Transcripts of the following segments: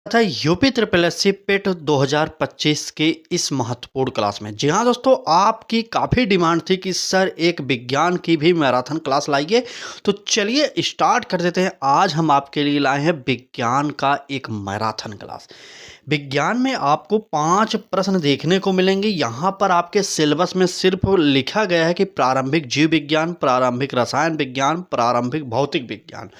था UP triple S C पेट 2025 के इस महत्वपूर्ण क्लास में। जी हाँ दोस्तों, आपकी काफ़ी डिमांड थी कि सर एक विज्ञान की भी मैराथन क्लास लाइए। तो चलिए स्टार्ट कर देते हैं। आज हम आपके लिए लाए हैं विज्ञान का एक मैराथन क्लास। विज्ञान में आपको 5 प्रश्न देखने को मिलेंगे। यहाँ पर आपके सिलेबस में सिर्फ लिखा गया है कि प्रारंभिक जीव विज्ञान, प्रारंभिक रसायन विज्ञान, प्रारंभिक भौतिक विज्ञान।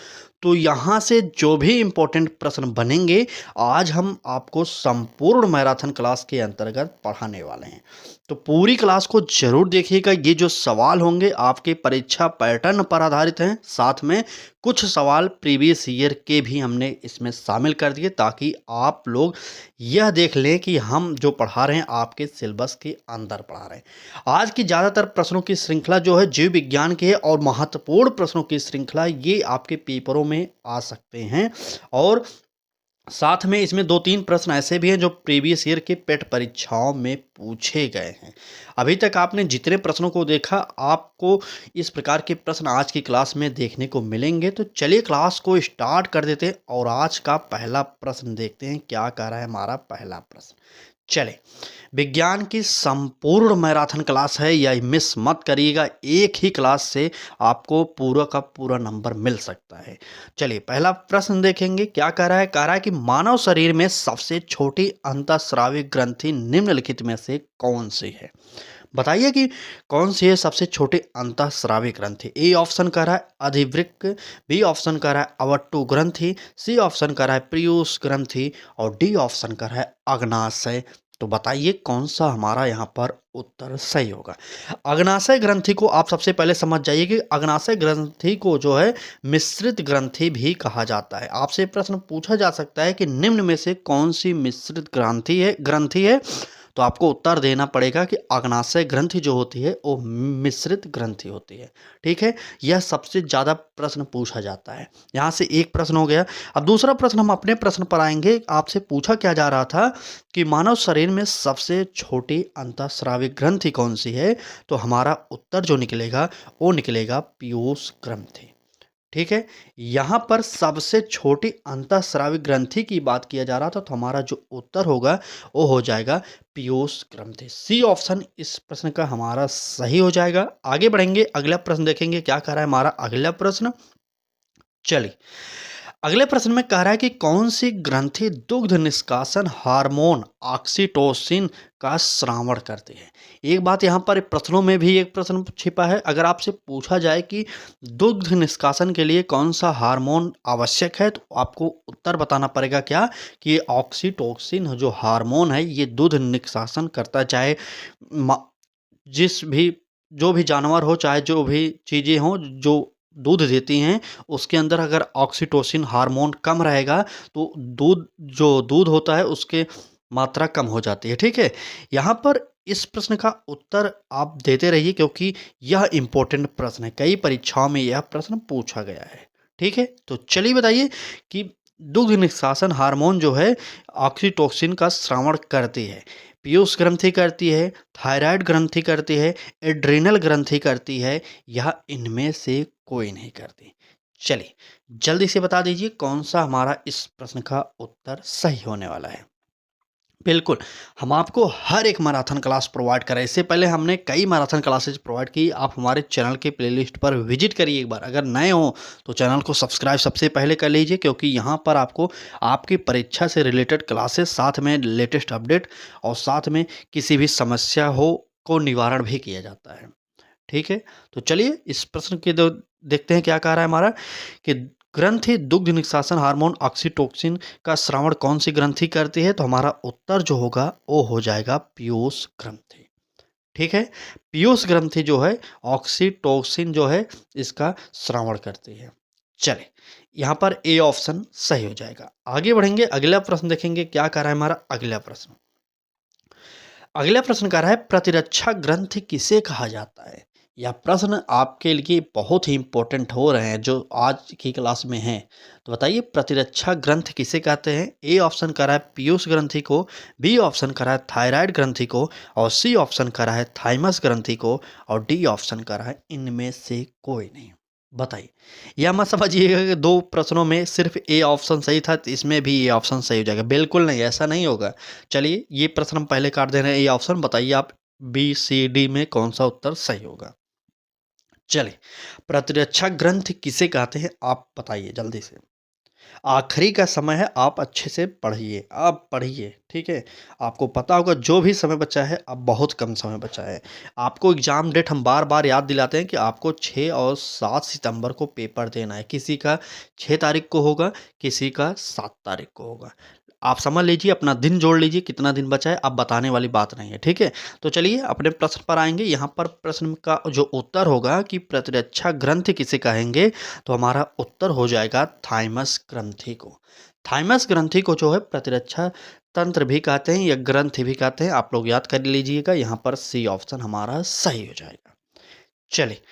तो यहाँ से जो भी इम्पोर्टेंट प्रश्न बनेंगे आज हम आपको संपूर्ण मैराथन क्लास के अंतर्गत पढ़ाने वाले हैं। तो पूरी क्लास को जरूर देखिएगा। ये जो सवाल होंगे आपके परीक्षा पैटर्न पर आधारित हैं। साथ में कुछ सवाल प्रीवियस ईयर के भी हमने इसमें शामिल कर दिए ताकि आप लोग यह देख लें कि हम जो पढ़ा रहे हैं आपके सिलेबस के अंदर पढ़ा रहे हैं। आज की ज़्यादातर प्रश्नों की श्रृंखला जो है जीव विज्ञान की है और महत्वपूर्ण प्रश्नों की श्रृंखला ये आपके पेपरों में आ सकते हैं। और साथ में इसमें 2-3 प्रश्न ऐसे भी हैं जो प्रीवियस ईयर के पेट परीक्षाओं में पूछे गए हैं। अभी तक आपने जितने प्रश्नों को देखा आपको इस प्रकार के प्रश्न आज की क्लास में देखने को मिलेंगे। तो चलिए क्लास को स्टार्ट कर देते हैं और आज का पहला प्रश्न देखते हैं क्या कह रहा है हमारा पहला प्रश्न। चले, विज्ञान की संपूर्ण मैराथन क्लास है, यह मिस मत करिएगा। एक ही क्लास से आपको पूरा का पूरा नंबर मिल सकता है। चलिए पहला प्रश्न देखेंगे क्या कह रहा है। कह रहा है कि मानव शरीर में सबसे छोटी अंतःस्रावी ग्रंथि निम्नलिखित में से कौन सी है। बताइए कि कौन सी है सबसे छोटी अंतःस्रावी ग्रंथि। ए ऑप्शन कह रहा है अधिवृक्क, बी ऑप्शन कह रहा है अवट्टु ग्रंथि, सी ऑप्शन कह रहा है पीयूष ग्रंथि और डी ऑप्शन कह रहा है अग्नाशय। तो बताइए कौन सा हमारा यहाँ पर उत्तर सही होगा। अग्नाशय ग्रंथि को आप सबसे पहले समझ जाइए कि अग्नाशय ग्रंथि को जो है मिश्रित ग्रंथि भी कहा जाता है। आपसे प्रश्न पूछा जा सकता है कि निम्न में से कौन सी मिश्रित ग्रंथि है। तो आपको उत्तर देना पड़ेगा कि अग्नाशय ग्रंथि जो होती है वो मिश्रित ग्रंथि होती है। ठीक है, यह सबसे ज़्यादा प्रश्न पूछा जाता है। यहाँ से एक प्रश्न हो गया। अब दूसरा प्रश्न हम अपने प्रश्न पर आएंगे। आपसे पूछा क्या जा रहा था कि मानव शरीर में सबसे छोटी अंतःस्रावी ग्रंथि कौन सी है। तो हमारा उत्तर जो निकलेगा वो निकलेगा पीयूष ग्रंथि। ठीक है, यहाँ पर सबसे छोटी अंतःस्रावी ग्रंथि की बात किया जा रहा था। तो हमारा जो उत्तर होगा वो हो जाएगा पीयूष ग्रंथि। सी ऑप्शन इस प्रश्न का हमारा सही हो जाएगा। आगे बढ़ेंगे, अगला प्रश्न देखेंगे क्या कह रहा है हमारा अगला प्रश्न। चलिए अगले प्रश्न में कह रहा है कि कौन सी ग्रंथि दुग्ध निष्कासन हार्मोन ऑक्सीटोसिन का स्रावण करती है। एक बात यहाँ पर प्रश्नों में भी एक प्रश्न छिपा है। अगर आपसे पूछा जाए कि दुग्ध निष्कासन के लिए कौन सा हार्मोन आवश्यक है तो आपको उत्तर बताना पड़ेगा क्या कि ऑक्सीटोसिन जो हार्मोन है ये दूध निष्कासन करता है। चाहे जिस भी जो भी जानवर हो, चाहे जो भी चीज़ें हों जो दूध देती हैं, उसके अंदर अगर ऑक्सीटोसिन हार्मोन कम रहेगा तो दूध होता है उसके मात्रा कम हो जाती है। ठीक है, यहाँ पर इस प्रश्न का उत्तर आप देते रहिए क्योंकि यह इम्पोर्टेंट प्रश्न है। कई परीक्षाओं में यह प्रश्न पूछा गया है। ठीक है, तो चलिए बताइए कि दुग्ध निष्कासन हार्मोन जो है ऑक्सीटोसिन का स्रावण करती है। पीयूष ग्रंथि करती है, थायराइड ग्रंथि करती है, एड्रिनल ग्रंथि करती है, यह इनमें से कोई नहीं करती। चलिए जल्दी से बता दीजिए कौन सा हमारा इस प्रश्न का उत्तर सही होने वाला है। बिल्कुल, हम आपको हर एक मैराथन क्लास प्रोवाइड करें। इससे पहले हमने कई मैराथन क्लासेस प्रोवाइड की। आप हमारे चैनल के प्लेलिस्ट पर विजिट करिए एक बार। अगर नए हो तो चैनल को सब्सक्राइब सबसे पहले कर लीजिए क्योंकि यहाँ पर आपको आपकी परीक्षा से रिलेटेड क्लासेस, साथ में लेटेस्ट अपडेट और साथ में किसी भी समस्या हो को निवारण भी किया जाता है। ठीक है, तो चलिए इस प्रश्न के देखते हैं क्या कह रहा है हमारा कि ग्रंथि दुग्ध निष्कासन हार्मोन ऑक्सीटोसिन का स्रावण कौन सी ग्रंथि करती है। तो हमारा उत्तर जो होगा वो हो जाएगा पीयूष ग्रंथि। ठीक है, पीयूष ग्रंथि जो है ऑक्सीटोसिन जो है इसका स्रावण करती है। चले यहाँ पर ए ऑप्शन सही हो जाएगा। आगे बढ़ेंगे, अगला प्रश्न देखेंगे क्या कह रहा है हमारा अगला प्रश्न। अगला प्रश्न कह रहा है प्रतिरक्षा ग्रंथि किसे कहा जाता है। यह प्रश्न आपके लिए बहुत ही इंपॉर्टेंट हो रहे हैं जो आज की क्लास में हैं। तो बताइए प्रतिरक्षा ग्रंथि किसे कहते हैं। ए ऑप्शन कह रहा है पीयूष ग्रंथि को, बी ऑप्शन कह रहा है थायराइड ग्रंथि को और सी ऑप्शन कह रहा है थाइमस ग्रंथि को और डी ऑप्शन कह रहा है इनमें से कोई नहीं। बताइए। या मत समझिएगा कि 2 प्रश्नों में सिर्फ़ ए ऑप्शन सही था, तो इसमें भी ए ऑप्शन सही हो जाएगा। बिल्कुल नहीं, ऐसा नहीं होगा। चलिए, ये प्रश्न हम पहले काट दे रहे हैं ए ऑप्शन, बताइए आप बी, सी, डी में कौन-सा उत्तर सही होगा? चलिए, प्रतिरक्षा ग्रंथि किसे कहते हैं, आप बताइए जल्दी से। आखिरी का समय है, आप अच्छे से पढ़िए, आप पढ़िए, ठीक है? आपको पता होगा जो भी समय बचा है, अब बहुत कम समय बचा है। आपको एग्ज़ाम डेट हम बार-बार याद दिलाते हैं कि आपको 6 और 7 सितंबर को पेपर देना है। किसी का 6 तारीख को होगा, किसी का 7 तारीख को होगा। आप समझ लीजिए, अपना दिन जोड़ लीजिए, कितना दिन बचा है, अब बताने वाली बात नहीं है, ठीक है? तो चलिए अपने प्रश्न पर आएँगे। यहाँ पर प्रश्न का जो उत्तर होगा कि प्रतिरक्षा ग्रंथि किसे कहेंगे, तो हमारा उत्तर हो जाएगा थाइमस ग्रंथि को। थाइमस ग्रंथि को जो है प्रतिरक्षा तंत्र भी कहते हैं या ग्रंथि भी कहते हैं, आप लोग याद कर लीजिएगा। यहाँ पर सी ऑप्शन हमारा सही हो जाएगा। चलिए,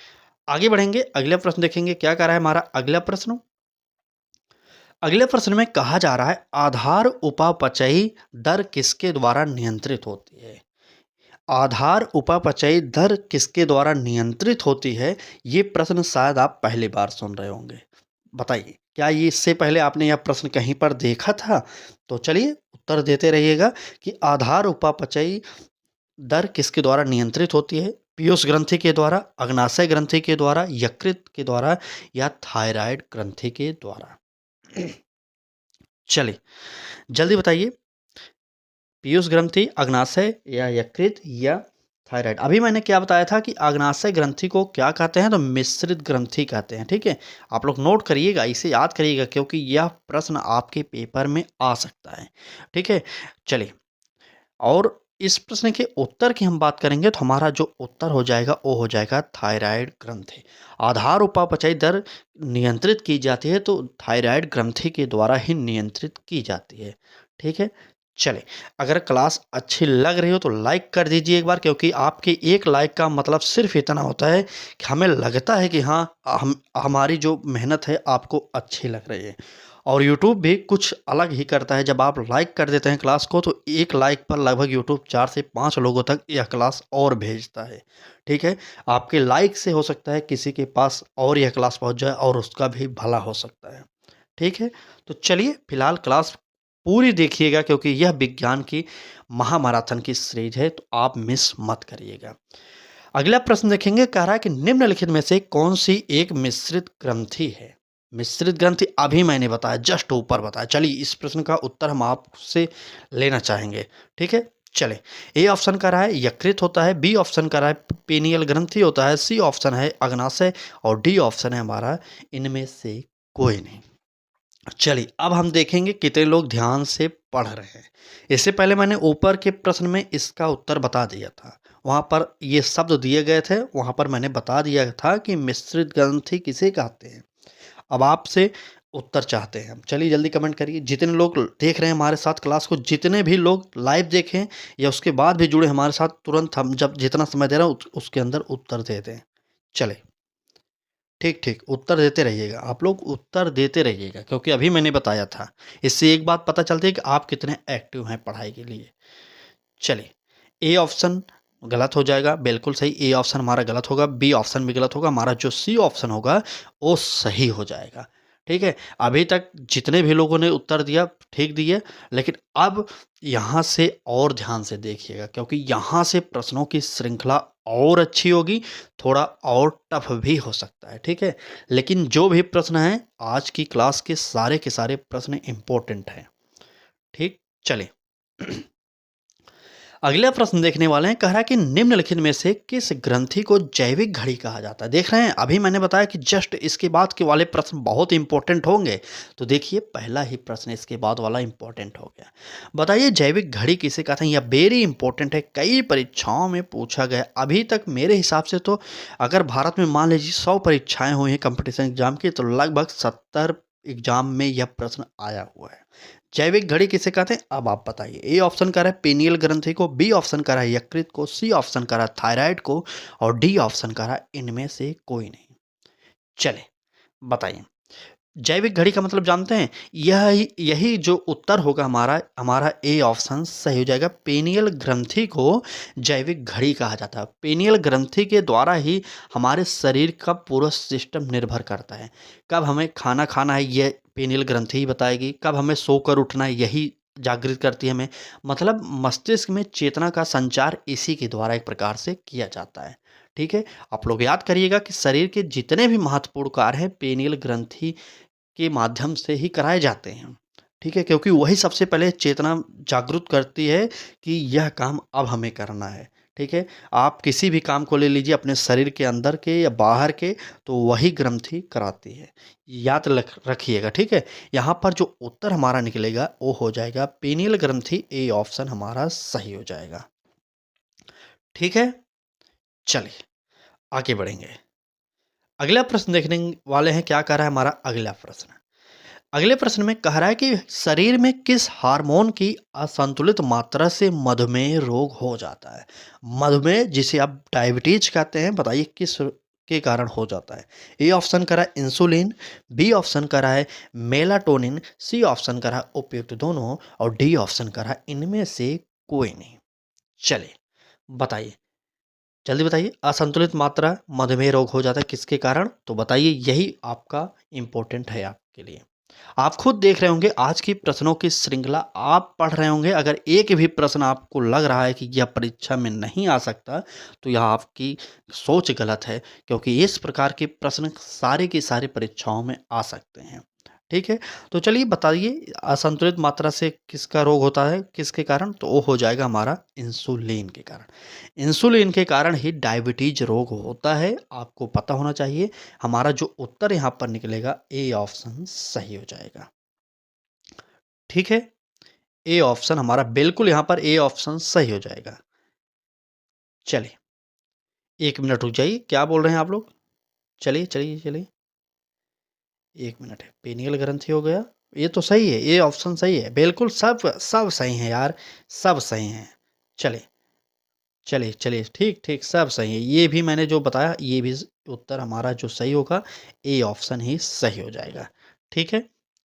आगे बढ़ेंगे, अगला प्रश्न देखेंगे क्या कह रहा है हमारा अगला प्रश्न। अगले प्रश्न में कहा जा रहा है आधार उपापचयी दर किसके द्वारा नियंत्रित होती है? आधार उपापचयी दर किसके द्वारा नियंत्रित होती है? ये प्रश्न शायद आप पहली बार सुन रहे होंगे। बताइए, क्या ये इससे पहले आपने यह प्रश्न कहीं पर देखा था? तो चलिए उत्तर देते रहिएगा कि आधार उपापचयी दर किसके द्वारा नियंत्रित होती है? पीयूष ग्रंथि के द्वारा, अग्नाशय ग्रंथि के द्वारा, यकृत के द्वारा या थायराइड ग्रंथि के द्वारा? चलिए, जल्दी बताइए। पीयूष ग्रंथि, अग्नाशय या यकृत या थायराइड? अभी मैंने क्या बताया था कि अग्नाशय ग्रंथि को क्या कहते हैं, तो मिश्रित ग्रंथि कहते हैं, ठीक है? आप लोग नोट करिएगा, इसे याद करिएगा क्योंकि यह प्रश्न आपके पेपर में आ सकता है, ठीक है? चलिए, और इस प्रश्न के उत्तर की हम बात करेंगे तो हमारा जो उत्तर हो जाएगा वो हो जाएगा थायराइड ग्रंथि। आधार उपापचयी दर नियंत्रित की जाती है तो थायराइड ग्रंथि के द्वारा ही नियंत्रित की जाती है, ठीक है? चलें, अगर क्लास अच्छी लग रही हो तो लाइक कर दीजिए एक बार, क्योंकि आपके एक लाइक का मतलब सिर्फ इतना होता है कि हमें लगता है कि हाँ, हम हमारी जो मेहनत है आपको अच्छी लग रही है। और यूट्यूब भी कुछ अलग ही करता है, जब आप लाइक कर देते हैं क्लास को तो एक लाइक पर लगभग यूट्यूब 4 से 5 लोगों तक यह क्लास और भेजता है, ठीक है? आपके लाइक से हो सकता है किसी के पास और यह क्लास पहुँच जाए और उसका भी भला हो सकता है, ठीक है? तो चलिए फिलहाल क्लास पूरी देखिएगा क्योंकि यह विज्ञान की महामैराथन की सीरीज है, तो आप मिस मत करिएगा। अगला प्रश्न देखेंगे, कह रहा है कि निम्नलिखित में से कौन-सी एक मिश्रित ग्रंथि है? मिश्रित ग्रंथि अभी मैंने बताया, जस्ट ऊपर बताया। चलिए इस प्रश्न का उत्तर हम आपसे लेना चाहेंगे, ठीक है? चलें, ए ऑप्शन कह रहा है यकृत होता है, बी ऑप्शन कह रहा है पेनियल ग्रंथि होता है, सी ऑप्शन है अग्नाशय और डी ऑप्शन है हमारा इनमें से कोई नहीं। चलिए, अब हम देखेंगे कितने लोग ध्यान से पढ़ रहे हैं। इससे पहले मैंने ऊपर के प्रश्न में इसका उत्तर बता दिया था। वहाँ पर ये शब्द दिए गए थे, वहाँ पर मैंने बता दिया था कि मिश्रित ग्रंथि किसे कहते हैं। अब आपसे उत्तर चाहते हैं हम। चलिए जल्दी कमेंट करिए। जितने लोग देख रहे हैं हमारे साथ क्लास को, जितने भी लोग लाइव देखें या उसके बाद भी जुड़े हमारे साथ, तुरंत हम जब जितना समय दे रहा हूँ उसके अंदर उत्तर दे दें। चलें। ठीक, ठीक, उत्तर देते रहिएगा, आप लोग उत्तर देते रहिएगा क्योंकि अभी मैंने बताया था। इससे एक बात पता चलती है कि आप कितने एक्टिव हैं पढ़ाई के लिए। चलिए, ए ऑप्शन गलत हो जाएगा, बिल्कुल सही, ए ऑप्शन हमारा गलत होगा, बी ऑप्शन भी गलत होगा, हमारा जो सी ऑप्शन होगा वो सही हो जाएगा, ठीक है? अभी तक जितने भी लोगों ने उत्तर दिया ठीक दिए, लेकिन अब यहाँ से और ध्यान से देखिएगा क्योंकि यहाँ से प्रश्नों की श्रृंखला और अच्छी होगी, थोड़ा और टफ भी हो सकता है, ठीक है? लेकिन जो भी प्रश्न हैं, आज की क्लास के सारे प्रश्न इम्पोर्टेंट हैं, ठीक? चलिए। अगला प्रश्न देखने वाले हैं, कह रहा है कि निम्नलिखित में से किस ग्रंथि को जैविक घड़ी कहा जाता है? देख रहे हैं, अभी मैंने बताया कि जस्ट इसके बाद के वाले प्रश्न बहुत इंपॉर्टेंट होंगे। तो देखिए पहला ही प्रश्न इसके बाद वाला इंपॉर्टेंट हो गया। बताइए जैविक घड़ी किसे कहते हैं? यह वेरी इंपॉर्टेंट है, कई परीक्षाओं में पूछा गया। अभी तक मेरे हिसाब से तो अगर भारत में मान लीजिए 100 परीक्षाएं हुई हैं कंपटीशन एग्जाम की, तो लगभग 70 एग्जाम में यह प्रश्न आया हुआ है। जैविक घड़ी किसे कहते हैं? अब आप बताइए। ए ऑप्शन कर रहा है पेनियल ग्रंथि को, बी ऑप्शन कर रहा है यकृत को, सी ऑप्शन कर रहा है थायराइड को और डी ऑप्शन कर रहा है इनमें से कोई नहीं। चले बताइए। जैविक घड़ी का मतलब जानते हैं? यही यही जो उत्तर होगा हमारा हमारा ए ऑप्शन सही हो जाएगा। पेनियल ग्रंथि को जैविक घड़ी कहा जाता है। पेनियल ग्रंथि के द्वारा ही हमारे शरीर का पूरा सिस्टम निर्भर करता है। कब हमें खाना खाना है ये पेनियल ग्रंथि ही बताएगी, कब हमें सोकर उठना है यही जागृत करती है हमें। मतलब मस्तिष्क में चेतना का संचार इसी के द्वारा एक प्रकार से किया जाता है। ठीक है? आप लोग याद करिएगा कि शरीर के जितने भी महत्वपूर्ण कार्य हैं पेनियल ग्रंथि के माध्यम से ही कराए जाते हैं। ठीक है? क्योंकि वही सबसे पहले चेतना जागृत करती है कि यह काम अब हमें करना है। ठीक है? आप किसी भी काम को ले लीजिए अपने शरीर के अंदर के या बाहर के, तो वही ग्रंथि कराती है। याद रखिएगा, ठीक है? यहाँ पर जो उत्तर हमारा निकलेगा वो हो जाएगा पेनियल ग्रंथि, ए ऑप्शन हमारा सही हो जाएगा। ठीक है? चलिए आगे बढ़ेंगे। अगला प्रश्न देखने वाले हैं, क्या कह रहा है हमारा अगला प्रश्न। अगले प्रश्न में कह रहा है कि शरीर में किस हार्मोन की असंतुलित मात्रा से मधुमेह रोग हो जाता है। मधुमेह जिसे आप डायबिटीज कहते हैं, बताइए किस के कारण हो जाता है। ए ऑप्शन करा है इंसुलिन, बी ऑप्शन करा है मेलाटोनिन, सी ऑप्शन करा है उपयुक्त दोनों, और डी ऑप्शन करा है इनमें से कोई नहीं। चलिए बताइए, जल्दी बताइए। असंतुलित मात्रा मधुमेह रोग हो जाता है किसके कारण, तो बताइए, यही आपका इम्पोर्टेंट है आपके लिए। आप खुद देख रहे होंगे आज की प्रश्नों की श्रृंखला आप पढ़ रहे होंगे, अगर एक भी प्रश्न आपको लग रहा है कि यह परीक्षा में नहीं आ सकता, तो यह आपकी सोच गलत है, क्योंकि इस प्रकार के प्रश्न सारे की सारी परीक्षाओं में आ सकते हैं। ठीक है? तो चलिए बताइए, असंतुलित मात्रा से किसका रोग होता है, किसके कारण, तो वो हो जाएगा हमारा इंसुलिन के कारण। इंसुलिन के कारण ही डायबिटीज रोग होता है, आपको पता होना चाहिए। हमारा जो उत्तर यहाँ पर निकलेगा ए ऑप्शन सही हो जाएगा। ठीक है? ए ऑप्शन हमारा बिल्कुल यहाँ पर ए ऑप्शन सही हो जाएगा। चलिए 1 मिनट रुक जाइए, क्या बोल रहे हैं आप लोग? चलिए, चलिए, चलिए। 1 मिनट है, पेनियल ग्रंथि हो गया, ये तो सही है, ये ऑप्शन सही है, बिल्कुल सब सब सही है यार, सब सही हैं। चलिए, चलिए, चलिए, ठीक, ठीक, सब सही है। ये भी मैंने जो बताया, ये भी उत्तर हमारा जो सही होगा, ए ऑप्शन ही सही हो जाएगा। ठीक है?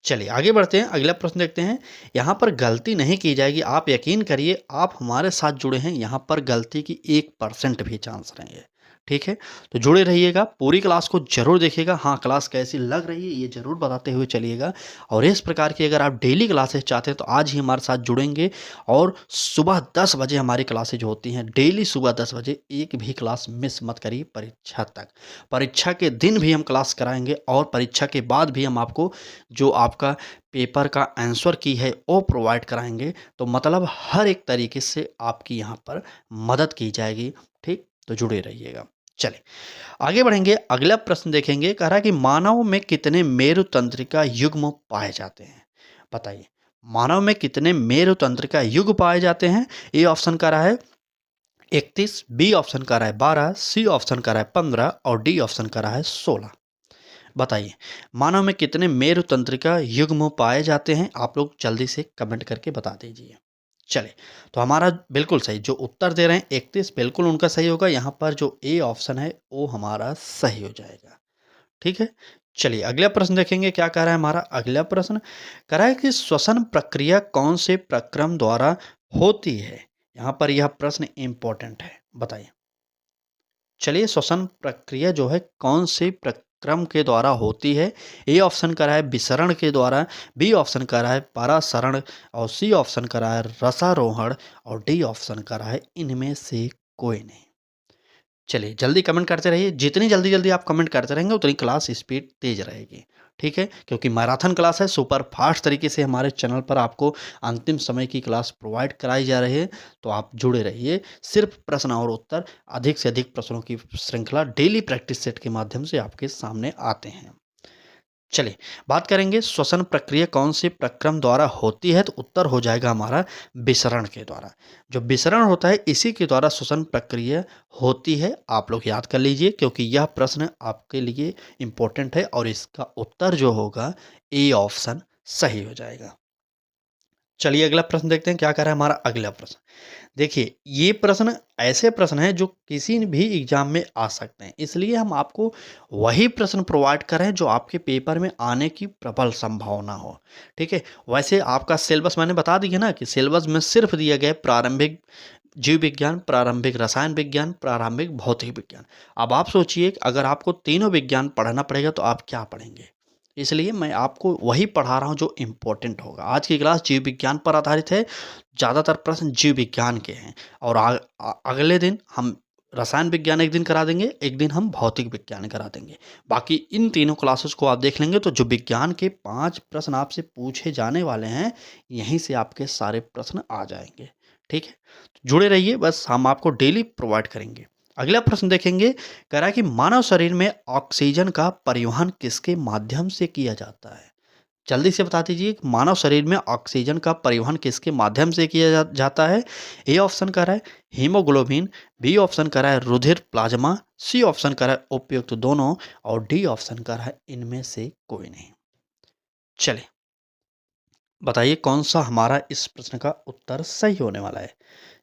चलिए आगे बढ़ते हैं, अगला प्रश्न देखते हैं। यहाँ पर गलती नहीं की जाएगी, आप यकीन करिए, आप हमारे साथ जुड़े हैं, यहाँ पर गलती की 1% भी चांस नहीं है। ठीक है? तो जुड़े रहिएगा, पूरी क्लास को ज़रूर देखिएगा। हाँ, क्लास कैसी लग रही है ये ज़रूर बताते हुए चलिएगा, और इस प्रकार की अगर आप डेली क्लासेस चाहते हैं तो आज ही हमारे साथ जुड़ेंगे। और सुबह 10 बजे हमारी क्लासेज होती हैं, डेली सुबह 10 बजे, एक भी क्लास मिस मत करिए परीक्षा तक। परीक्षा के दिन भी हम क्लास कराएँगे, और परीक्षा के बाद भी हम आपको जो आपका पेपर का आंसर की है वो प्रोवाइड कराएँगे। तो मतलब हर एक तरीके से आपकी यहाँ पर मदद की जाएगी। ठीक? तो जुड़े रहिएगा। चलिए आगे बढ़ेंगे, अगला प्रश्न देखेंगे। कह रहा है कि मानव में कितने मेरुतंत्रिका युग्म पाए जाते हैं, बताइए। मानव में कितने मेरुतंत्रिका युग्म पाए जाते हैं। ए ऑप्शन कह रहा है 31, बी ऑप्शन कह रहा है 12, सी ऑप्शन कह रहा है 15, और डी ऑप्शन कह रहा है 16। बताइए मानव में कितने मेरुतंत्रिका युग्म पाए जाते हैं, आप लोग जल्दी से कमेंट करके बता दीजिए। चलिए, तो हमारा बिल्कुल सही जो उत्तर दे रहे हैं 31, बिल्कुल उनका सही होगा। यहाँ पर जो ए ऑप्शन है वो हमारा सही हो जाएगा। ठीक है? चलिए अगला प्रश्न देखेंगे, क्या कह रहा है हमारा अगला प्रश्न। कह रहा है कि श्वसन प्रक्रिया कौन से प्रक्रम द्वारा होती है। यहाँ पर यह प्रश्न इंपॉर्टेंट है, बताइए। चलिए, श्वसन प्रक्रिया जो है कौन से प्रक्रम के द्वारा होती है। ए ऑप्शन करा है विसरण के द्वारा, बी ऑप्शन करा है परासरण, और सी ऑप्शन करा है रसारोहण, और डी ऑप्शन करा है इनमें से कोई नहीं। चलिए जल्दी कमेंट करते रहिए, जितनी जल्दी जल्दी आप कमेंट करते रहेंगे उतनी क्लास स्पीड तेज रहेगी। ठीक है? क्योंकि मैराथन क्लास है, सुपर फास्ट तरीके से हमारे चैनल पर आपको अंतिम समय की क्लास प्रोवाइड कराई जा रही है। तो आप जुड़े रहिए, सिर्फ प्रश्न और उत्तर, अधिक से अधिक प्रश्नों की श्रृंखला डेली प्रैक्टिस सेट के माध्यम से आपके सामने आते हैं। चलिए बात करेंगे श्वसन प्रक्रिया कौन से प्रक्रम द्वारा होती है, तो उत्तर हो जाएगा हमारा विसरण के द्वारा। जो विसरण होता है इसी के द्वारा श्वसन प्रक्रिया होती है। आप लोग याद कर लीजिए, क्योंकि यह प्रश्न आपके लिए इम्पोर्टेंट है, और इसका उत्तर जो होगा ए ऑप्शन सही हो जाएगा। चलिए अगला प्रश्न देखते हैं क्या कह रहा है हमारा अगला प्रश्न। देखिए ये प्रश्न ऐसे प्रश्न हैं जो किसी भी एग्जाम में आ सकते हैं, इसलिए हम आपको वही प्रश्न प्रोवाइड कर रहे हैं जो आपके पेपर में आने की प्रबल संभावना हो। ठीक है, वैसे आपका सिलेबस मैंने बता दिया ना कि सिलेबस में सिर्फ दिया गया है प्रारंभिक जीव विज्ञान, प्रारंभिक रसायन विज्ञान, प्रारंभिक भौतिक विज्ञान। अब आप सोचिए कि अगर आपको तीनों विज्ञान पढ़ना पड़ेगा तो आप क्या पढ़ेंगे? इसलिए मैं आपको वही पढ़ा रहा हूँ जो इम्पोर्टेंट होगा। आज की क्लास जीव विज्ञान पर आधारित है, ज़्यादातर प्रश्न जीव विज्ञान के हैं और अगले दिन हम रसायन विज्ञान एक दिन करा देंगे, एक दिन हम भौतिक विज्ञान करा देंगे। बाकी इन तीनों क्लासेस को आप देख लेंगे तो जो विज्ञान के 5 प्रश्न आपसे पूछे जाने वाले हैं, यहीं से आपके सारे प्रश्न आ जाएँगे। ठीक है? तो जुड़े रहिए, बस हम आपको डेली प्रोवाइड करेंगे। अगला प्रश्न देखेंगे, कह रहा है कि मानव शरीर में ऑक्सीजन का परिवहन किसके माध्यम से किया जाता है? जल्दी से बता दीजिए कि मानव शरीर में ऑक्सीजन का परिवहन किसके माध्यम से किया जाता है? ए ऑप्शन कह रहा है हीमोग्लोबिन, बी ऑप्शन कह रहा है रुधिर प्लाज्मा, सी ऑप्शन कह रहा है उपयुक्त दोनों और डी ऑप्शन कह रहा है इनमें से कोई नहीं। चलिए बताइए कौन सा हमारा इस प्रश्न का उत्तर सही होने वाला है।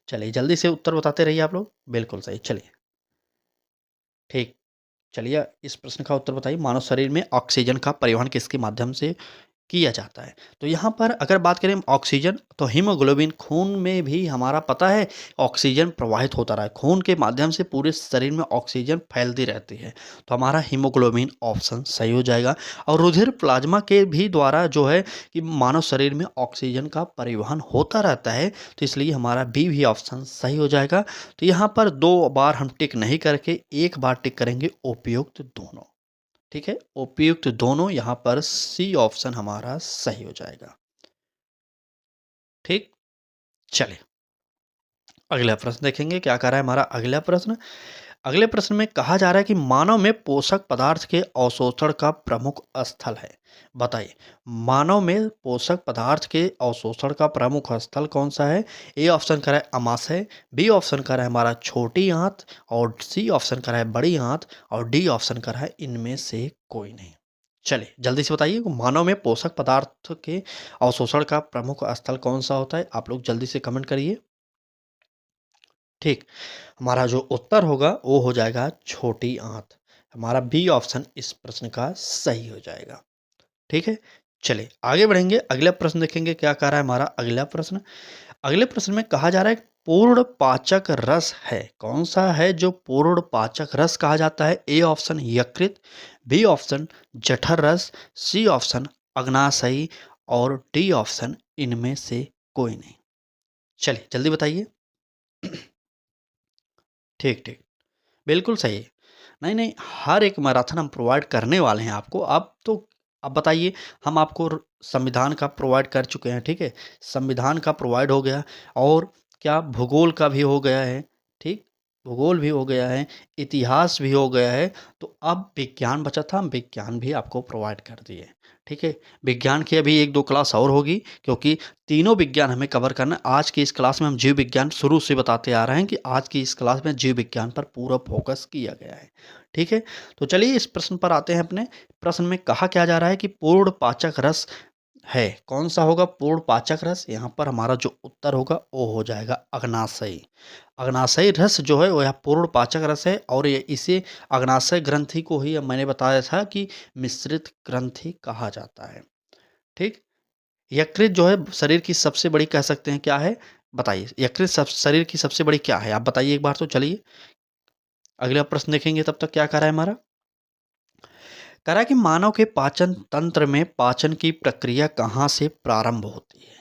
चलिए जल्दी से उत्तर बताते रहिए आप लोग। बिल्कुल सही। चलिए ठीक। चलिए इस प्रश्न का उत्तर बताइए, मानव शरीर में ऑक्सीजन का परिवहन किसके माध्यम से किया जाता है? तो यहाँ पर अगर बात करें ऑक्सीजन, तो हीमोग्लोबिन खून में भी हमारा पता है ऑक्सीजन प्रवाहित होता रहा है, खून के माध्यम से पूरे शरीर में ऑक्सीजन फैलती रहती है, तो हमारा हीमोग्लोबिन ऑप्शन सही हो जाएगा। और रुधिर प्लाज्मा के भी द्वारा जो है कि मानव शरीर में ऑक्सीजन का परिवहन होता रहता है, तो इसलिए हमारा बी भी ऑप्शन सही हो जाएगा। तो यहाँ पर 2 बार हम टिक नहीं करके एक बार टिक करेंगे उपयुक्त दोनों। ठीक है, उपयुक्त दोनों यहाँ पर सी ऑप्शन हमारा सही हो जाएगा। ठीक। चलिए अगला प्रश्न देखेंगे क्या कह रहा है हमारा अगला प्रश्न। अगले प्रश्न में कहा जा रहा है कि मानव में पोषक पदार्थ के अवशोषण का प्रमुख स्थल है। बताइए मानव में पोषक पदार्थ के अवशोषण का प्रमुख स्थल कौन सा है? ए ऑप्शन कह रहा है अमाशय, बी ऑप्शन कह रहा है हमारा छोटी आंत और सी ऑप्शन कह रहा है बड़ी आंत और डी ऑप्शन कह रहा है इनमें से कोई नहीं। चलिए जल्दी से बताइए मानव में पोषक पदार्थ के अवशोषण का प्रमुख स्थल कौन सा होता है? आप लोग जल्दी से कमेंट करिए। ठीक, हमारा जो उत्तर होगा वो हो जाएगा छोटी आंत। हमारा बी ऑप्शन इस प्रश्न का सही हो जाएगा। ठीक है, चलिए आगे बढ़ेंगे, अगला प्रश्न देखेंगे क्या कह रहा है हमारा अगला प्रश्न। अगले प्रश्न में कहा जा रहा है पूर्ण पाचक रस है, कौन सा है जो पूर्ण पाचक रस कहा जाता है? ए ऑप्शन यकृत, बी ऑप्शन जठर रस, सी ऑप्शन अग्नाशयी और डी ऑप्शन इनमें से कोई नहीं। चलिए जल्दी बताइए। ठीक ठीक, बिल्कुल सही है। नहीं, नहीं, हर एक मैराथन हम प्रोवाइड करने वाले हैं आपको। अब बताइए, हम आपको संविधान का प्रोवाइड कर चुके हैं, ठीक है? संविधान का प्रोवाइड हो गया और क्या भूगोल का भी हो गया है, ठीक? भूगोल भी हो गया है, इतिहास भी हो गया है, तो अब विज्ञान बचा था, हम विज्ञान भी आपको प्रोवाइड कर दिए, ठीक है? विज्ञान की अभी 1-2 क्लास और होगी क्योंकि तीनों विज्ञान हमें कवर करना है। आज की इस क्लास में हम जीव विज्ञान शुरू से बताते आ रहे हैं कि आज की इस क्लास में जीव विज्ञान पर पूरा फोकस किया गया है। ठीक है, तो चलिए इस प्रश्न पर आते हैं। अपने प्रश्न में कहा क्या जा रहा है कि पूर्ण पाचक रस है, कौन सा होगा पूर्ण पाचक रस? यहाँ पर हमारा जो उत्तर होगा वो हो जाएगा अग्नाशयी। अग्नाशयी रस जो है वो यह पूर्ण पाचक रस है और ये इसे अग्नाशय ग्रंथि को ही मैंने बताया था कि मिश्रित ग्रंथि कहा जाता है। ठीक, यकृत जो है शरीर की सबसे बड़ी कह सकते हैं क्या है? बताइए यकृत शरीर की सबसे बड़ी क्या है? आप बताइए एक बार तो। चलिए अगला प्रश्न देखेंगे, तब तक क्या कह रहा है हमारा। कह रहा है कि मानव के पाचन तंत्र में पाचन की प्रक्रिया कहाँ से प्रारंभ होती है?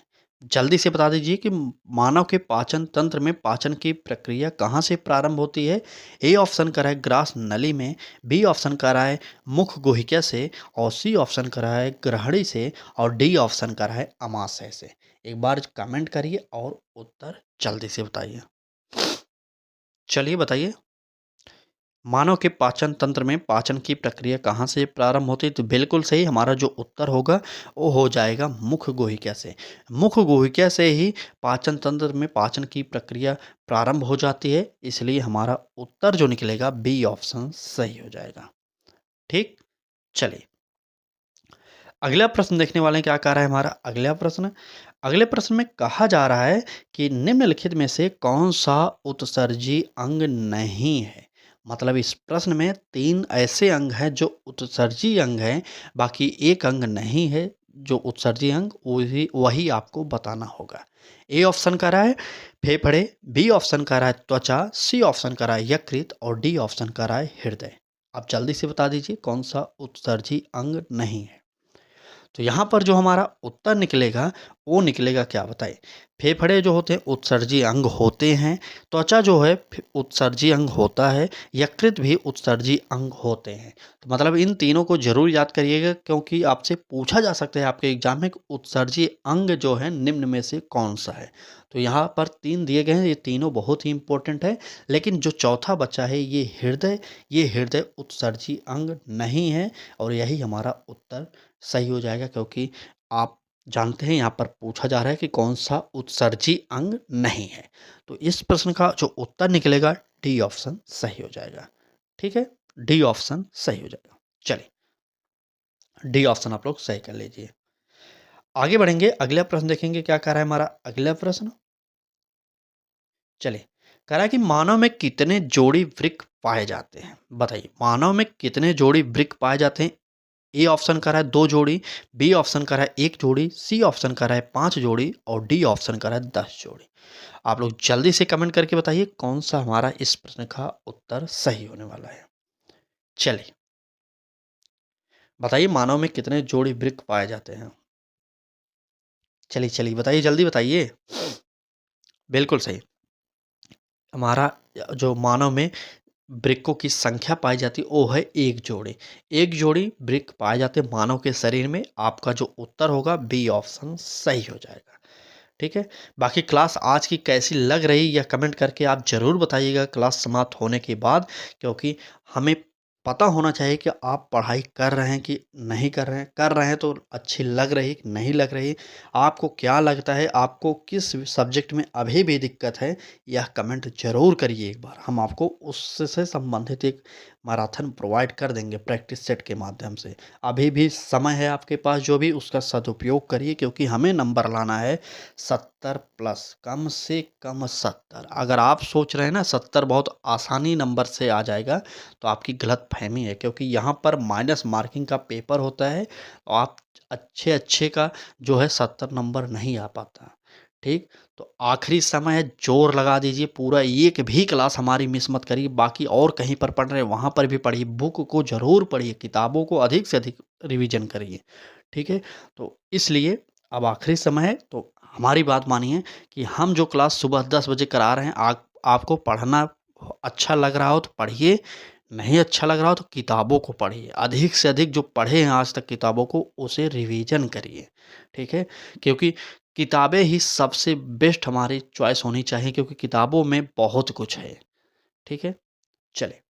जल्दी से बता दीजिए कि मानव के पाचन तंत्र में पाचन की प्रक्रिया कहाँ से प्रारंभ होती है? ए ऑप्शन कह रहा है ग्रास नली में, बी ऑप्शन कह रहा है मुख गुहिका से और सी ऑप्शन कह रहा है ग्रहणी से और डी ऑप्शन कह रहा है अमाशय से। एक बार कमेंट करिए और उत्तर जल्दी से बताइए। चलिए बताइए मानव के पाचन तंत्र में पाचन की प्रक्रिया कहाँ से प्रारंभ होती है? तो बिल्कुल सही, हमारा जो उत्तर होगा वो हो जाएगा मुख गुहिका से। मुख गुहिका से ही पाचन तंत्र में पाचन की प्रक्रिया प्रारंभ हो जाती है, इसलिए हमारा उत्तर जो निकलेगा बी ऑप्शन सही हो जाएगा। ठीक, चलिए अगला प्रश्न देखने वाले हैं, क्या कह रहा है हमारा अगला प्रश्न। अगले प्रश्न में कहा जा रहा है कि निम्नलिखित में से कौन सा उत्सर्जी अंग नहीं है। मतलब इस प्रश्न में 3 ऐसे अंग हैं जो उत्सर्जी अंग हैं, बाकी एक अंग नहीं है जो उत्सर्जी अंग, वही वही आपको बताना होगा। ए ऑप्शन कह रहा है फेफड़े, बी ऑप्शन कह रहा है त्वचा, सी ऑप्शन कह रहा है यकृत और डी ऑप्शन कह रहा है हृदय। आप जल्दी से बता दीजिए कौन सा उत्सर्जी अंग नहीं है। तो यहाँ पर जो हमारा उत्तर निकलेगा वो निकलेगा क्या बताइए। फेफड़े जो होते हैं उत्सर्जी अंग होते हैं, त्वचा जो है उत्सर्जी अंग होता है, यकृत भी उत्सर्जी अंग होते हैं। तो मतलब इन तीनों को जरूर याद करिएगा, क्योंकि आपसे पूछा जा सकता है आपके एग्जाम में कि उत्सर्जी अंग जो है निम्न में से कौन सा है। तो यहाँ पर 3 दिए गए हैं, ये तीनों बहुत ही इंपॉर्टेंट है। लेकिन जो चौथा बच्चा है ये हृदय उत्सर्जी अंग नहीं है, और यही हमारा उत्तर सही हो जाएगा, क्योंकि आप जानते हैं यहाँ पर पूछा जा रहा है कि कौन सा उत्सर्जी अंग नहीं है। तो इस प्रश्न का जो उत्तर निकलेगा डी ऑप्शन सही हो जाएगा। ठीक है, डी ऑप्शन सही हो जाएगा। चलिए, डी ऑप्शन आप लोग सही कर लीजिए। आगे बढ़ेंगे, अगला प्रश्न देखेंगे क्या कह रहा है हमारा अगला प्रश्न। चलिए, कह रहा है कि मानव में कितने जोड़ी वृक्क पाए जाते हैं। बताइए मानव में कितने जोड़ी वृक्क पाए जाते हैं। ए ऑप्शन कर रहा है 2 जोड़ी, बी ऑप्शन कर रहा है 1 जोड़ी, सी ऑप्शन कर रहा है 5 जोड़ी और डी ऑप्शन कर रहा है 10 जोड़ी। आप लोग जल्दी से कमेंट करके बताइए कौन सा हमारा इस प्रश्न का उत्तर सही होने वाला है। चलिए, बताइए मानव में कितने जोड़ी वृक्क पाए जाते हैं। चलिए चलिए बताइए, जल्दी बताइए। बिल्कुल सही। हमारा जो मानव में वृक्कों की संख्या पाई जाती है वो है 1 जोड़ी। 1 जोड़ी वृक्क पाए जाते हैं मानव के शरीर में। आपका जो उत्तर होगा बी ऑप्शन सही हो जाएगा। ठीक है, बाकी क्लास आज की कैसी लग रही यह कमेंट करके आप ज़रूर बताइएगा क्लास समाप्त होने के बाद, क्योंकि हमें पता होना चाहिए कि आप पढ़ाई कर रहे हैं कि नहीं कर रहे हैं। कर रहे हैं तो अच्छी लग रही कि नहीं लग रही, आपको क्या लगता है, आपको किस सब्जेक्ट में अभी भी दिक्कत है, यह कमेंट ज़रूर करिए एक बार। हम आपको उससे संबंधित एक मैराथन प्रोवाइड कर देंगे प्रैक्टिस सेट के माध्यम से। अभी भी समय है आपके पास, जो भी उसका सदुपयोग करिए, क्योंकि हमें नंबर लाना है 70 प्लस, कम से कम 70। अगर आप सोच रहे हैं ना 70 बहुत आसानी नंबर से आ जाएगा, तो आपकी गलतफहमी है, क्योंकि यहाँ पर माइनस मार्किंग का पेपर होता है। तो आप अच्छे अच्छे का जो है 70 नंबर नहीं आ पाता। ठीक, तो आखिरी समय है, जोर लगा दीजिए, पूरा एक भी क्लास हमारी मिस मत करिए। बाकी और कहीं पर पढ़ रहे हैं वहाँ पर भी पढ़िए, बुक को ज़रूर पढ़िए, किताबों को अधिक से अधिक रिवीजन करिए। ठीक है, तो इसलिए अब आखिरी समय है, तो हमारी बात मानिए कि हम जो क्लास सुबह 10 बजे करा रहे हैं, आपको पढ़ना अच्छा लग रहा हो तो पढ़िए, नहीं अच्छा लग रहा हो तो किताबों को पढ़िए। अधिक से अधिक जो पढ़े हैं आज तक किताबों को, उसे रिवीजन करिए। ठीक है, क्योंकि किताबें ही सबसे बेस्ट हमारी चॉइस होनी चाहिए, क्योंकि किताबों में बहुत कुछ है। ठीक है, चलिए,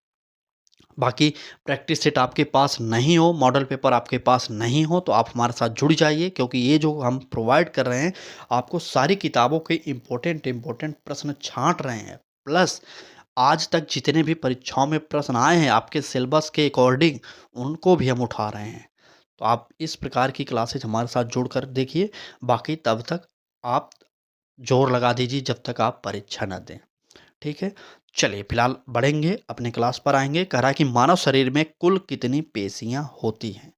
बाकी प्रैक्टिस सेट आपके पास नहीं हो, मॉडल पेपर आपके पास नहीं हो, तो आप हमारे साथ जुड़ जाइए, क्योंकि ये जो हम प्रोवाइड कर रहे हैं आपको सारी किताबों के इम्पोर्टेंट प्रश्न छांट रहे हैं। प्लस आज तक जितने भी परीक्षाओं में प्रश्न आए हैं आपके सिलेबस के अकॉर्डिंग, उनको भी हम उठा रहे हैं। तो आप इस प्रकार की क्लासेज हमारे साथ जुड़कर देखिए। बाकी तब तक आप जोर लगा दीजिए जब तक आप परीक्षा न दें। ठीक है, चलिए फिलहाल बढ़ेंगे, अपने क्लास पर आएंगे। कह रहा है कि मानव शरीर में कुल कितनी पेशियां होती हैं।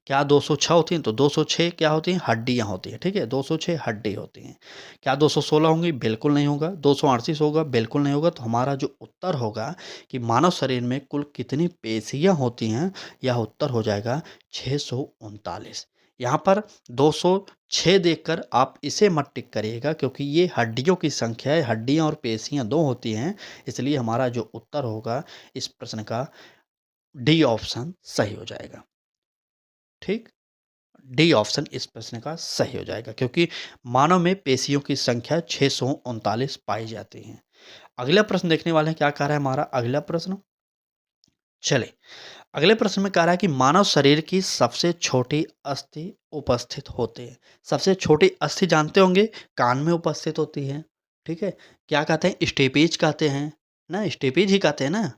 क्या 206 होती हैं? तो 206 क्या होती हैं? हड्डियां होती हैं। ठीक है, 206 हड्डी होती हैं। क्या 216 होंगी? बिल्कुल नहीं होगा। 238 होगा? बिल्कुल नहीं होगा। तो हमारा जो उत्तर होगा कि मानव शरीर में कुल कितनी पेशियां होती हैं, यह उत्तर हो जाएगा 639। यहाँ पर 206 देखकर आप इसे मत टिक करिएगा, क्योंकि ये हड्डियों की संख्या है, हड्डियां और पेशियां 2 होती हैं। इसलिए हमारा जो उत्तर होगा इस प्रश्न का डी ऑप्शन सही हो जाएगा। ठीक, डी ऑप्शन इस प्रश्न का सही हो जाएगा, क्योंकि मानव में पेशियों की संख्या 639 पाई जाती है। अगला प्रश्न देखने वाले हैं, क्या कह रहा है हमारा अगला प्रश्न। चले, अगले प्रश्न में कह रहा है कि मानव शरीर की सबसे छोटी अस्थि उपस्थित होते हैं। सबसे छोटी अस्थि जानते होंगे, कान में उपस्थित होती है। ठीक है, क्या कहते हैं? स्टेपेज कहते हैं ना, स्टेपेज ही कहते हैं ना।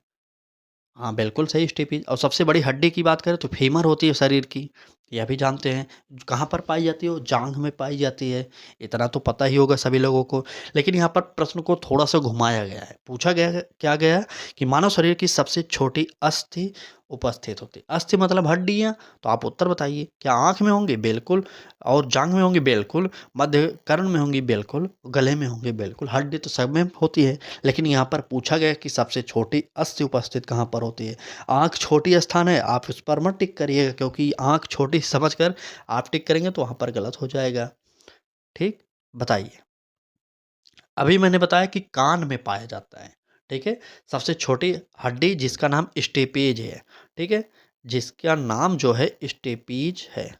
हाँ, बिल्कुल सही, स्टेपीज। और सबसे बड़ी हड्डी की बात करें तो फीमर होती है शरीर की, यह भी जानते हैं। कहाँ पर पाई जाती है? वो जांघ में पाई जाती है। इतना तो पता ही होगा सभी लोगों को। लेकिन यहाँ पर प्रश्न को थोड़ा-सा घुमाया गया है। पूछा गया है क्या गया है कि मानव शरीर की सबसे छोटी अस्थि उपस्थित होती है। अस्थि मतलब हड्डियाँ, तो आप उत्तर बताइए। क्या आँख में होंगी? बिल्कुल। और जाँघ में होंगी? बिल्कुल। मध्य कर्ण में होंगी? बिल्कुल। गले में होंगी? बिल्कुल। हड्डी तो सब में होती है, लेकिन यहाँ पर पूछा गया है कि सबसे छोटी अस्थि उपस्थित कहाँ पर होती है? आँख छोटी स्थान है, आप उस पर मत टिक करिएगा, क्योंकि आँख छोटी समझकर आप टिक करेंगे तो वहाँ पर गलत हो जाएगा। ठीक? बताइए। अभी मैंने बताया कि कान में पाया जाता है, ठीक है? सबसे छोटी हड्डी जिसका नाम स्टेपेज है, ठीक है? जिसका नाम जो है स्टेपीज है।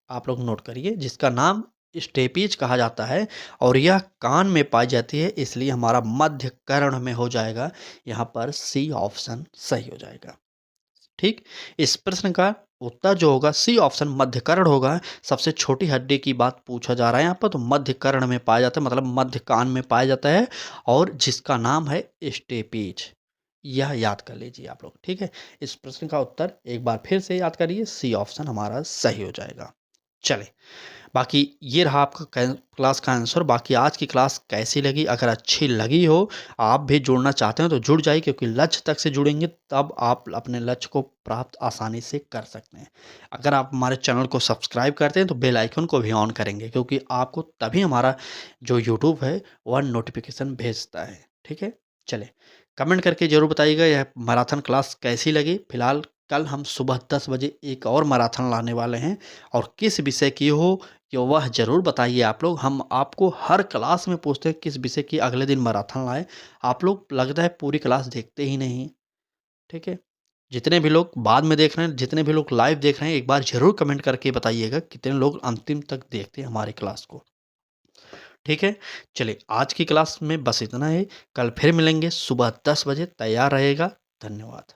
आप लोग नोट करिए, जिसका नाम स्टेपीज कहा जाता है और यह कान में पाई जाती है, इसलिए हमारा मध्य कर्ण में हो जाएगा। यहाँ पर सी ऑप्शन सही हो जाएगा। ठीक? इस प्रश्न का उत्तर जो होगा सी ऑप्शन मध्यकर्ण होगा। सबसे छोटी हड्डी की बात पूछा जा रहा है यहाँ पर, तो मध्यकर्ण में पाया जाता है, मतलब मध्य कान में पाया जाता है और जिसका नाम है स्टेपीज। यह याद कर लीजिए आप लोग, ठीक है? इस प्रश्न का उत्तर एक बार फिर से याद करिए, सी ऑप्शन हमारा सही हो जाएगा। चलें, बाकी ये रहा आपका क्लास का आंसर। बाकी आज की क्लास कैसी लगी? अगर अच्छी लगी हो, आप भी जुड़ना चाहते हो तो जुड़ जाइए, क्योंकि लक्ष्य तक से जुड़ेंगे तब आप अपने लक्ष्य को प्राप्त आसानी से कर सकते हैं। अगर आप हमारे चैनल को सब्सक्राइब करते हैं तो बेल आइकन को भी ऑन करेंगे, क्योंकि आपको तभी हमारा जो यूट्यूब है वह नोटिफिकेशन भेजता है। ठीक है? चले, कमेंट करके ज़रूर बताइएगा यह मैराथन क्लास कैसी लगी। फिलहाल कल हम सुबह 10 बजे एक और मैराथन लाने वाले हैं, और किस विषय की हो कि वह ज़रूर बताइए आप लोग। हम आपको हर क्लास में पूछते हैं किस विषय की अगले दिन मैराथन लाएँ। आप लोग लगता है पूरी क्लास देखते ही नहीं, ठीक है? जितने भी लोग बाद में देख रहे हैं, जितने भी लोग लाइव देख रहे हैं, एक बार ज़रूर कमेंट करके बताइएगा कितने लोग अंतिम तक देखते हैं हमारी क्लास को, ठीक है? चलिए, आज की क्लास में बस इतना ही। कल फिर मिलेंगे सुबह 10 बजे, तैयार रहेगा। धन्यवाद।